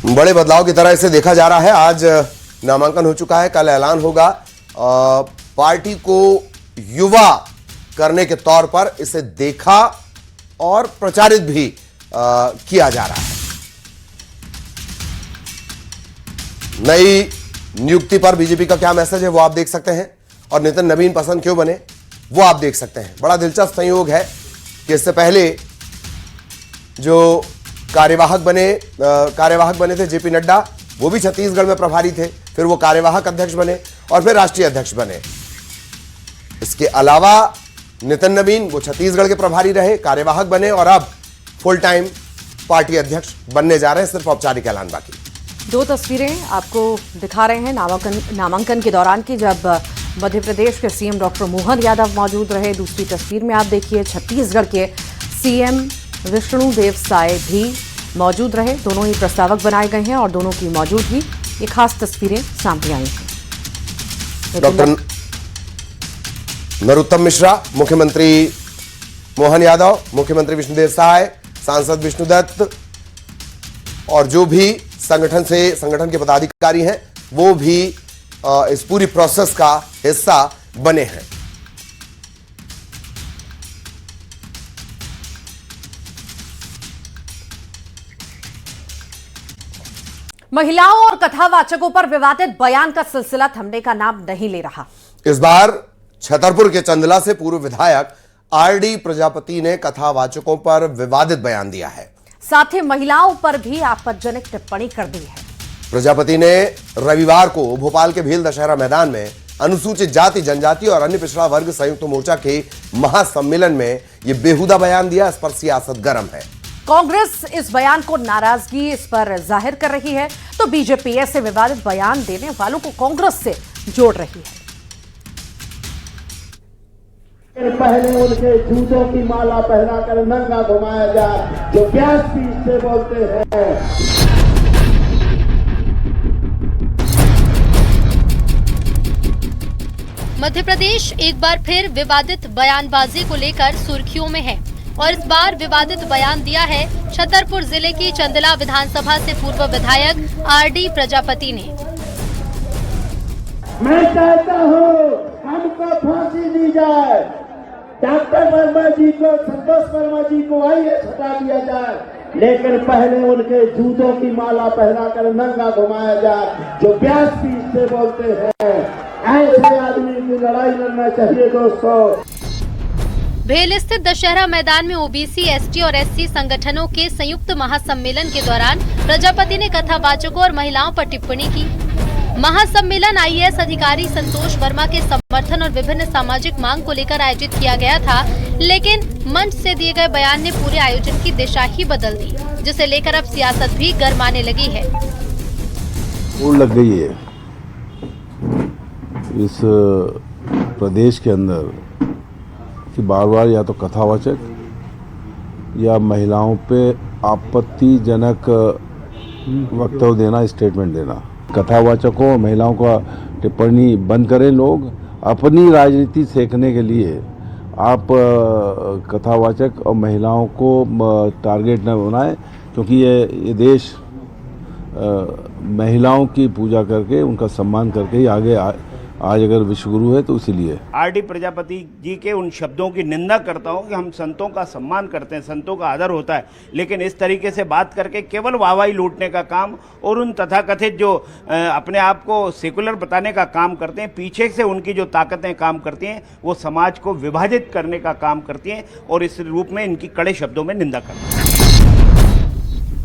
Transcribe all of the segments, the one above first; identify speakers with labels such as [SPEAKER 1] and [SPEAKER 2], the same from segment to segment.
[SPEAKER 1] बड़े बदलाव की तरह इसे देखा जा रहा है। आज नामांकन हो चुका है, कल ऐलान होगा। पार्टी को युवा करने के तौर पर इसे देखा और प्रचारित भी किया जा रहा है। नई नियुक्ति पर बीजेपी का क्या मैसेज है वो आप देख सकते हैं, और नितिन नवीन पसंद क्यों बने वो आप देख सकते हैं। बड़ा दिलचस्प संयोग है कि इससे पहले जो कार्यवाहक बने थे जेपी नड्डा, वो भी छत्तीसगढ़ में प्रभारी थे, फिर वो कार्यवाहक अध्यक्ष बने और फिर राष्ट्रीय अध्यक्ष बने। इसके अलावा नितिन नवीन वो छत्तीसगढ़ के प्रभारी रहे, कार्यवाहक बने और अब फुल टाइम पार्टी अध्यक्ष बनने जा रहे हैं। सिर्फ औपचारिक ऐलान बाकी।
[SPEAKER 2] दो तस्वीरें आपको दिखा रहे हैं नामांकन के दौरान की, जब मध्य प्रदेश के सीएम डॉक्टर मोहन यादव मौजूद रहे। दूसरी तस्वीर में आप देखिए छत्तीसगढ़ के सीएम विष्णुदेव साय भी मौजूद रहे। दोनों ही प्रस्तावक बनाए गए हैं और दोनों की मौजूदगी, ये खास तस्वीरें सामने आई हैं।
[SPEAKER 1] डॉक्टर नरोत्तम मिश्रा, मुख्यमंत्री मोहन यादव, मुख्यमंत्री विष्णुदेव साय, सांसद विष्णुदत्त और जो भी संगठन के पदाधिकारी हैं वो भी इस पूरी प्रोसेस का हिस्सा बने हैं।
[SPEAKER 2] महिलाओं और कथावाचकों पर विवादित बयान का सिलसिला थमने का नाम नहीं ले रहा।
[SPEAKER 1] इस बार छतरपुर के चंदला से पूर्व विधायक आरडी प्रजापति ने कथावाचकों पर विवादित बयान दिया है। साथ ही
[SPEAKER 2] महिलाओं पर भी आपत्तिजनक टिप्पणी कर दी है।
[SPEAKER 1] प्रजापति ने रविवार को भोपाल के भील दशहरा मैदान में अनुसूचित जाति, जनजाति और अन्य पिछड़ा वर्ग संयुक्त मोर्चा के महासम्मेलन में यह बेहुदा बयान दिया। इस पर सियासत गर्म है।
[SPEAKER 2] कांग्रेस इस बयान को नाराजगी इस पर जाहिर कर रही है, तो बीजेपी ऐसे विवादित बयान देने वालों को कांग्रेस से जोड़ रही है।
[SPEAKER 3] पहले उनके जूतों की माला पहनाकर नंगा घुमाया जाए, जो प्यास पीस से बोलते हैं।
[SPEAKER 4] मध्य प्रदेश एक बार फिर विवादित बयानबाजी को लेकर सुर्खियों में है और इस बार विवादित बयान दिया है छतरपुर जिले की चंदला विधानसभा से पूर्व विधायक आरडी प्रजापति ने।
[SPEAKER 3] मैं चाहता हूँ हमको फांसी दी जाए, डॉक्टर वर्मा जी को, संतोष वर्मा जी को आईएएस हटा दिया जाए, लेकिन पहले उनके जूतों की माला पहनाकर नंगा घुमाया जाए, जो प्यास पीस से बोलते हैं। ऐसे आदमी की लड़ाई लड़ना चाहिए दोस्तों।
[SPEAKER 4] भेल स्थित दशहरा मैदान में ओबीसी, एसटी और एससी संगठनों के संयुक्त महासम्मेलन के दौरान प्रजापति ने कथावाचकों और महिलाओं पर टिप्पणी की। महासम्मेलन आईएएस अधिकारी संतोष वर्मा के समर्थन और विभिन्न सामाजिक मांग को लेकर आयोजित किया गया था, लेकिन मंच से दिए गए बयान ने पूरे आयोजन की दिशा ही बदल दी, जिसे लेकर अब सियासत भी गरमाने लगी है।
[SPEAKER 5] लग गई है इस प्रदेश के अंदर कि बार बार या तो कथावाचक या महिलाओं पे आपत्तिजनक वक्तव्य देना, स्टेटमेंट देना। कथावाचकों और महिलाओं का टिप्पणी बंद करें। लोग अपनी राजनीति सेकने के लिए आप कथावाचक और महिलाओं को टारगेट न बनाएं, क्योंकि ये देश महिलाओं की पूजा करके, उनका सम्मान करके ही आगे आज अगर विश्वगुरु है तो इसीलिए।
[SPEAKER 6] आरडी प्रजापति जी के उन शब्दों की निंदा करता हूं कि हम संतों का सम्मान करते हैं, संतों का आदर होता है, लेकिन इस तरीके से बात करके केवल वाहवाही लूटने का काम और उन तथाकथित जो अपने आप को सेकुलर बताने का काम करते हैं, पीछे से उनकी जो ताकतें काम करती हैं वो समाज को विभाजित करने का काम करती हैं और इस रूप में इनकी कड़े शब्दों में निंदा करते हैं।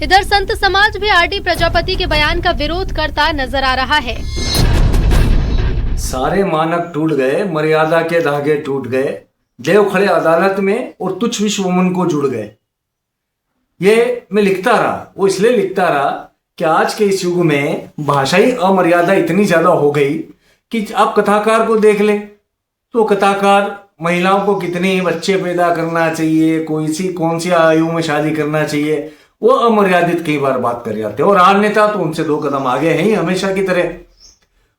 [SPEAKER 4] इधर संत समाज भी आरडी प्रजापति के बयान का विरोध करता नजर आ रहा है।
[SPEAKER 7] सारे मानक टूट गए, मर्यादा के धागे टूट गए, देव खड़े अदालत में और तुच्छ विश्वमन को जुड़ गए। ये मैं लिखता रहा, वो इसलिए लिखता रहा कि आज के इस युग में भाषाई अमर्यादा इतनी ज्यादा हो गई कि आप कथाकार को देख ले तो कथाकार महिलाओं को कितने बच्चे पैदा करना चाहिए, कौन सी आयु में शादी करना चाहिए, वो अमर्यादित कई बार बात कर जाते हैं। और राजनेता तो उनसे 2 कदम आगे हैं ही हमेशा की तरह।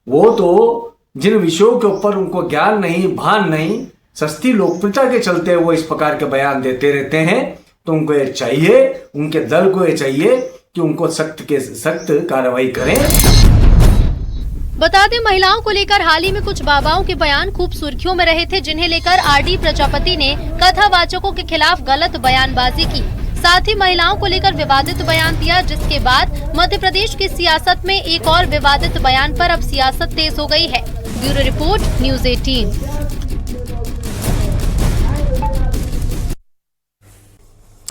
[SPEAKER 7] वो तो जिन विषयों के ऊपर उनको ज्ञान नहीं, भान नहीं, सस्ती लोकप्रियता के चलते वो इस प्रकार के बयान देते रहते हैं। तो उनको ये चाहिए, उनके दल को ये चाहिए कि उनको सख्त के सख्त कार्रवाई करें।
[SPEAKER 4] बता दें, महिलाओं को लेकर हाल ही में कुछ बाबाओं के बयान खूब सुर्खियों में रहे थे, जिन्हें लेकर आरडी प्रजापति ने कथावाचकों के खिलाफ गलत बयानबाजी की। साथ ही महिलाओं को लेकर विवादित बयान दिया, जिसके बाद मध्य प्रदेश की सियासत में एक और विवादित बयान पर अब सियासत तेज हो गई है। Bureau report, news 18।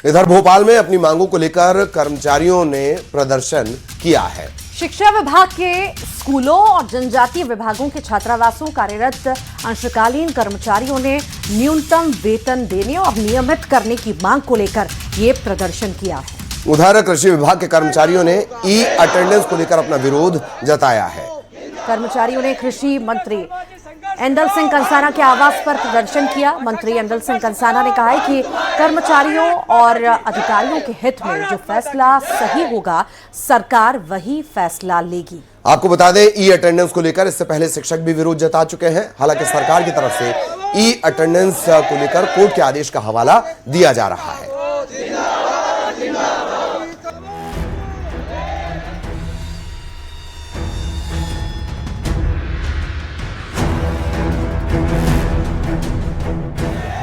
[SPEAKER 1] इधर भोपाल में अपनी मांगों को लेकर कर्मचारियों ने प्रदर्शन किया है।
[SPEAKER 2] शिक्षा विभाग के स्कूलों और जनजातीय विभागों के छात्रावासों कार्यरत अंशकालीन कर्मचारियों ने न्यूनतम वेतन देने और नियमित करने की मांग को लेकर ये प्रदर्शन किया है।
[SPEAKER 1] उधर कृषि विभाग के कर्मचारियों ने ई अटेंडेंस को लेकर अपना विरोध जताया है।
[SPEAKER 2] कर्मचारियों ने कृषि मंत्री एंदल सिंह कंसाना के आवास पर प्रदर्शन किया। मंत्री एंदल सिंह कंसाना ने कहा है कि कर्मचारियों और अधिकारियों के हित में जो फैसला सही होगा, सरकार वही फैसला लेगी।
[SPEAKER 1] आपको बता दें, ई अटेंडेंस को लेकर इससे पहले शिक्षक भी विरोध जता चुके हैं। हालांकि सरकार की तरफ से ई अटेंडेंस को लेकर कोर्ट के आदेश का हवाला दिया जा रहा है।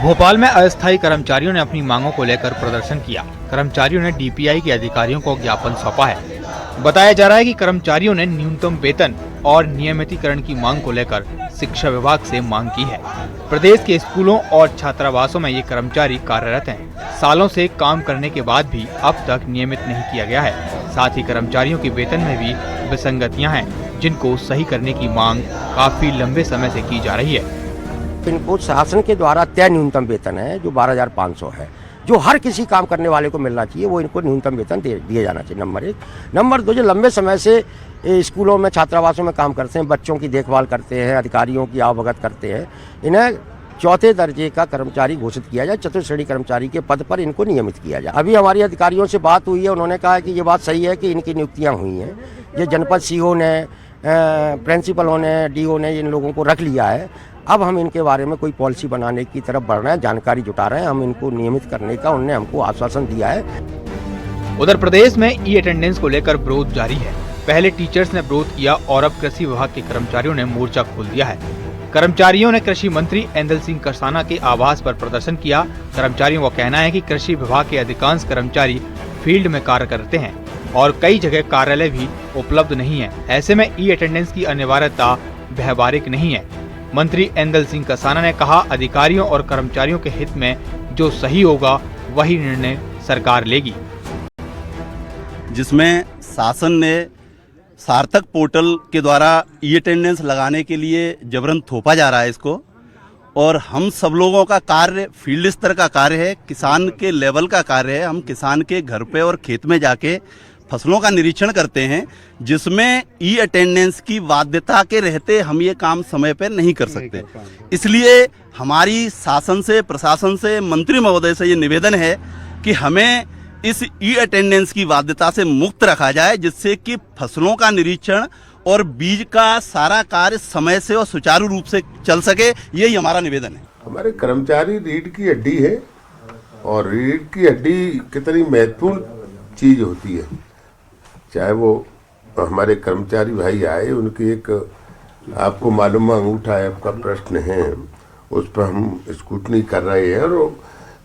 [SPEAKER 8] भोपाल में अस्थायी कर्मचारियों ने अपनी मांगों को लेकर प्रदर्शन किया। कर्मचारियों ने डीपीआई के अधिकारियों को ज्ञापन सौंपा है। बताया जा रहा है कि कर्मचारियों ने न्यूनतम वेतन और नियमितीकरण की मांग को लेकर शिक्षा विभाग से मांग की है। प्रदेश के स्कूलों और छात्रावासों में ये कर्मचारी कार्यरत हैं। सालों से काम करने के बाद भी अब तक नियमित नहीं किया गया है। साथ ही कर्मचारियों के वेतन में भी विसंगतियां हैं, जिनको सही करने की मांग काफी लंबे समय से की जा रही है।
[SPEAKER 9] इनको शासन के द्वारा तय न्यूनतम वेतन है जो 12,500 है, जो हर किसी काम करने वाले को मिलना चाहिए, वो इनको न्यूनतम वेतन दिया जाना चाहिए। नंबर 1। नंबर 2, जो लंबे समय से स्कूलों में छात्रावासों में काम करते हैं, बच्चों की देखभाल करते हैं, अधिकारियों की अवगत करते हैं, इन्हें चौथे दर्जे का कर्मचारी घोषित किया जाए। चतुर्थ श्रेणी कर्मचारी के पद पर इनको नियमित किया जाए। अभी हमारी अधिकारियों से बात हुई है, उन्होंने कहा कि ये बात सही है कि इनकी नियुक्तियाँ हुई हैं। ये जनपद सीओ ने, प्रिंसिपलों ने, डीओ ने इन लोगों को रख लिया है। अब हम इनके बारे में कोई पॉलिसी बनाने की तरफ बढ़ रहे हैं, जानकारी जुटा रहे हैं। हम इनको नियमित करने का उन्होंने हमको आश्वासन दिया है।
[SPEAKER 8] उधर प्रदेश में ई अटेंडेंस को लेकर विरोध जारी है। पहले टीचर्स ने विरोध किया और अब कृषि विभाग के कर्मचारियों ने मोर्चा खोल दिया है। कर्मचारियों ने कृषि मंत्री एंदल सिंह कंसाना के आवास पर प्रदर्शन किया। कर्मचारियों का कहना है कि कृषि विभाग के अधिकांश कर्मचारी फील्ड में कार्य करते हैं और कई जगह कार्यालय भी उपलब्ध नहीं है। ऐसे में ई अटेंडेंस की अनिवार्यता व्यावहारिक नहीं है। मंत्री एंदल सिंह कंसाना ने कहा, अधिकारियों और कर्मचारियों के हित में जो सही होगा वही निर्णय सरकार लेगी।
[SPEAKER 10] जिसमें शासन ने सार्थक पोर्टल के द्वारा ई अटेंडेंस लगाने के लिए जबरन थोपा जा रहा है इसको, और हम सब लोगों का कार्य फील्ड स्तर का कार्य है, किसान के लेवल का कार्य है। हम किसान के घर पे और खेत में जाके फसलों का निरीक्षण करते हैं, जिसमें ई अटेंडेंस की बाध्यता के रहते हम ये काम समय पर नहीं कर सकते। इसलिए हमारी शासन से, प्रशासन से, मंत्री महोदय से ये निवेदन है कि हमें इस ई अटेंडेंस की बाध्यता से मुक्त रखा जाए, जिससे कि फसलों का निरीक्षण और बीज का सारा कार्य समय से और सुचारू रूप से चल सके। यही हमारा निवेदन है।
[SPEAKER 11] हमारे कर्मचारी रीढ़ की हड्डी है, और रीढ़ की हड्डी कितनी महत्वपूर्ण चीज होती है। चाहे वो हमारे कर्मचारी भाई आए, उनकी एक आपको मालूम अंगूठा ऐप का प्रश्न है, उस पर हम स्क्रूटनी कर रहे हैं, और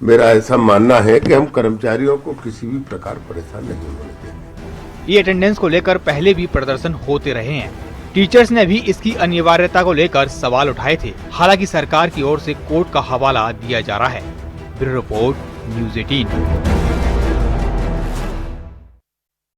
[SPEAKER 11] मेरा ऐसा मानना है कि हम कर्मचारियों को किसी भी प्रकार परेशान नहीं होने देंगे।
[SPEAKER 8] ई अटेंडेंस को लेकर पहले भी प्रदर्शन होते रहे हैं। टीचर्स ने भी इसकी अनिवार्यता को लेकर सवाल उठाए थे। हालांकि सरकार की ओर से कोर्ट का हवाला दिया जा रहा है। Bureau report, news 18।